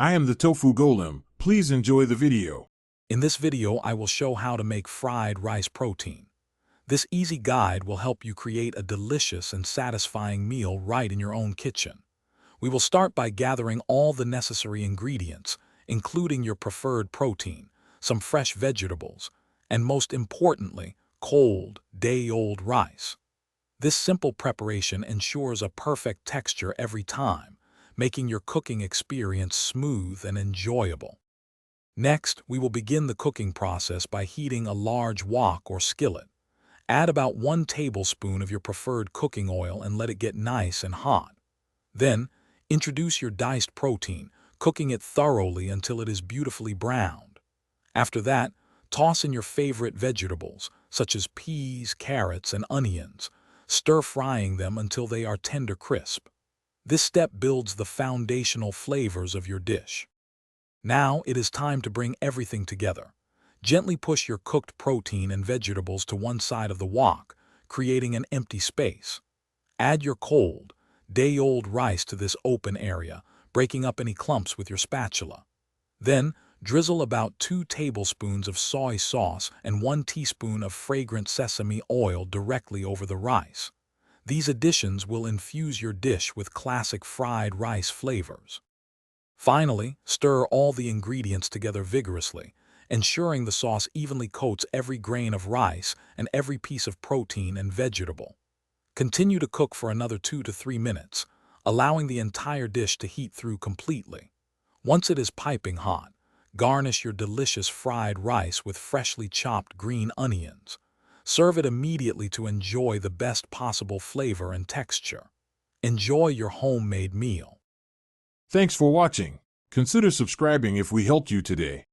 I am the Tofu Golem. Please enjoy the video. In this video, I will show how to make fried rice protein. This easy guide will help you create a delicious and satisfying meal right in your own kitchen. We will start by gathering all the necessary ingredients, including your preferred protein, some fresh vegetables, and most importantly, cold, day-old rice. This simple preparation ensures a perfect texture every time, making your cooking experience smooth and enjoyable. Next, we will begin the cooking process by heating a large wok or skillet. Add about 1 tablespoon of your preferred cooking oil and let it get nice and hot. Then, introduce your diced protein, cooking it thoroughly until it is beautifully browned. After that, toss in your favorite vegetables, such as peas, carrots, and onions, stir-frying them until they are tender crisp. This step builds the foundational flavors of your dish. Now it is time to bring everything together. Gently push your cooked protein and vegetables to one side of the wok, creating an empty space. Add your cold, day-old rice to this open area, breaking up any clumps with your spatula. Then, drizzle about 2 tablespoons of soy sauce and 1 teaspoon of fragrant sesame oil directly over the rice. These additions will infuse your dish with classic fried rice flavors. Finally, stir all the ingredients together vigorously, ensuring the sauce evenly coats every grain of rice and every piece of protein and vegetable. Continue to cook for another 2 to 3 minutes, allowing the entire dish to heat through completely. Once it is piping hot, garnish your delicious fried rice with freshly chopped green onions. Serve it immediately to enjoy the best possible flavor and texture. Enjoy your homemade meal. Thanks for watching. Consider subscribing if we helped you today.